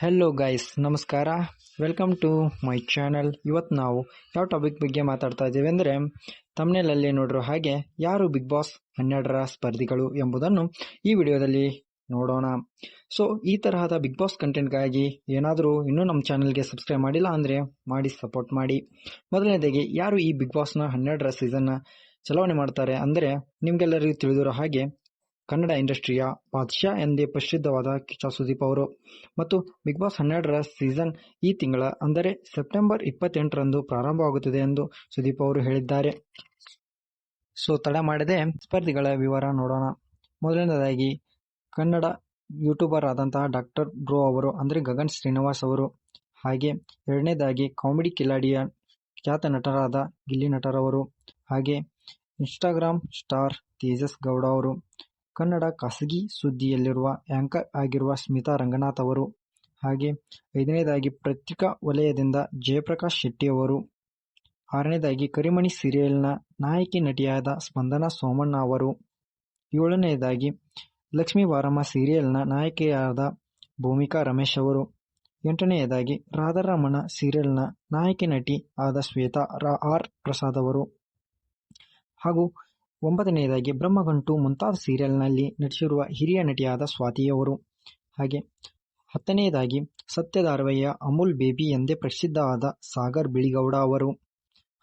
Hello guys, ನಮಸ್ಕಾರ. Welcome to my channel. ಇವತ್ತು ನಾವು ಯಾವ ಟಾಪಿಕ್ ಬಗ್ಗೆ ಮಾತಾಡ್ತಾ ಇದ್ದೀವಿ ಅಂದರೆ, ತಮ್ನೇಲಲ್ಲಿ ನೋಡಿರೋ ಹಾಗೆ ಯಾರು ಬಿಗ್ ಬಾಸ್ 12ರ ಸ್ಪರ್ಧಿಗಳು ಎಂಬುದನ್ನು ಈ ವಿಡಿಯೋದಲ್ಲಿ ನೋಡೋಣ. ಸೊ ಈ ತರಹದ ಬಿಗ್ ಬಾಸ್ ಕಂಟೆಂಟ್ಗಾಗಿ ಏನಾದರೂ ಇನ್ನೂ ನಮ್ಮ ಚಾನಲ್ಗೆ ಸಬ್ಸ್ಕ್ರೈಬ್ ಮಾಡಿಲ್ಲ ಅಂದರೆ ಮಾಡಿ ಸಪೋರ್ಟ್ ಮಾಡಿ. ಮೊದಲನೇದಾಗಿ, ಯಾರು ಈ ಬಿಗ್ ಬಾಸ್ನ 12ರ ಸೀಸನ್ನ ಚಲಾವಣೆ ಮಾಡ್ತಾರೆ ಅಂದರೆ, ನಿಮಗೆಲ್ಲರಿಗೂ ತಿಳಿದಿರೋ ಹಾಗೆ ಕನ್ನಡ ಇಂಡಸ್ಟ್ರಿಯ ಬಾದ್ಶಾ ಎಂದೇ ಪ್ರಸಿದ್ಧವಾದ ಕಿಚ್ಚ ಸುದೀಪ್ ಅವರು. ಮತ್ತು ಬಿಗ್ ಬಾಸ್ 12ರ ಸೀಸನ್ ಈ ತಿಂಗಳ ಅಂದರೆ ಸೆಪ್ಟೆಂಬರ್ 28ರಂದು ಪ್ರಾರಂಭವಾಗುತ್ತದೆ ಎಂದು ಸುದೀಪ್ ಅವರು ಹೇಳಿದ್ದಾರೆ. ಸೊ ತಡ ಮಾಡದೆ ಸ್ಪರ್ಧಿಗಳ ವಿವರ ನೋಡೋಣ. ಮೊದಲನೇದಾಗಿ, ಕನ್ನಡ ಯೂಟ್ಯೂಬರ್ ಆದಂತಹ ಡಾಕ್ಟರ್ ಬ್ರೋ ಅವರು ಅಂದರೆ ಗಗನ್ ಶ್ರೀನಿವಾಸ್ ಅವರು. ಹಾಗೆ ಎರಡನೇದಾಗಿ, ಕಾಮಿಡಿ ಕಿಲಾಡಿಯ ಖ್ಯಾತ ನಟರಾದ ಗಿಲ್ಲಿ ನಟರವರು. ಹಾಗೆ ಇನ್ಸ್ಟಾಗ್ರಾಮ್ ಸ್ಟಾರ್ ತೇಜಸ್ ಗೌಡ ಅವರು. ಕನ್ನಡ ಖಾಸಗಿ ಸುದ್ದಿಯಲ್ಲಿರುವ ಆಂಕರ್ ಆಗಿರುವ ಸ್ಮಿತಾ ರಂಗನಾಥ್ ಅವರು. ಹಾಗೆ ಐದನೇದಾಗಿ, ಪತ್ರಿಕಾ ವಲಯದಿಂದ ಜಯಪ್ರಕಾಶ್ ಶೆಟ್ಟಿ ಅವರು. ಆರನೇದಾಗಿ, ಕರಿಮಣಿ ಸೀರಿಯಲ್ನ ನಾಯಕಿ ನಟಿಯಾದ ಸ್ಪಂದನಾ ಸೋಮಣ್ಣ ಅವರು. ಏಳನೇದಾಗಿ, ಲಕ್ಷ್ಮೀ ಬಾರಮ್ಮ ಸೀರಿಯಲ್ನ ನಾಯಕಿಯಾದ ಭೂಮಿಕಾ ರಮೇಶ್ ಅವರು. ಎಂಟನೆಯದಾಗಿ, ರಾಧಾರಮಣ ಸೀರಿಯಲ್ನ ನಾಯಕಿ ನಟಿ ಆದ ಶ್ವೇತಾ ಆರ್ ಪ್ರಸಾದ್ ಅವರು. ಹಾಗೂ 9ನೇದಾಗಿ, ಬ್ರಹ್ಮಗಂಟು ಮುಂತಾದ ಸೀರಿಯಲ್ನಲ್ಲಿ ನಟಿಸಿರುವ ಹಿರಿಯ ನಟಿಯಾದ ಸ್ವಾತಿಯವರು. ಹಾಗೆ 10ನೇದಾಗಿ, ಸತ್ಯ ಧಾರಾವಾಹಿಯ ಅಮೂಲ್ ಬೇಬಿ ಎಂದೇ ಪ್ರಸಿದ್ಧವಾದ ಸಾಗರ್ ಬಿಳಿಗೌಡ ಅವರು.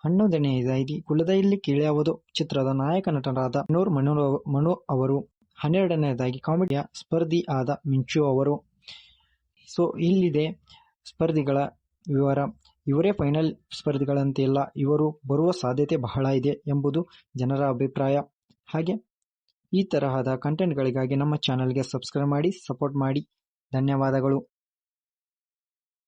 11ನೇದಾಗಿ, ಕುಲದಲ್ಲಿ ಕೀಳ್ಯಾವುದು ಚಿತ್ರದ ನಾಯಕ ನಟರಾದ ನೂರ್ ಮನು ಅವರು. 12ನೇದಾಗಿ, ಕಾಮಿಡಿಯ ಸ್ಪರ್ಧಿ ಆದ ಮಿಂಚು ಅವರು. ಸೊ ಇಲ್ಲಿದೆ ಸ್ಪರ್ಧಿಗಳ ವಿವರ. ಇವರೇ ಫೈನಲ್ ಸ್ಪರ್ಧಿಗಳಂತೆಲ್ಲ, ಇವರು ಬರುವ ಸಾಧ್ಯತೆ ಬಹಳ ಇದೆ ಎಂಬುದು ಜನರ ಅಭಿಪ್ರಾಯ. ಹಾಗೆ ಈ ತರಹದ ಕಂಟೆಂಟ್ಗಳಿಗಾಗಿ ನಮ್ಮ ಚಾನಲ್ಗೆ ಸಬ್ಸ್ಕ್ರೈಬ್ ಮಾಡಿ, ಸಪೋರ್ಟ್ ಮಾಡಿ. ಧನ್ಯವಾದಗಳು.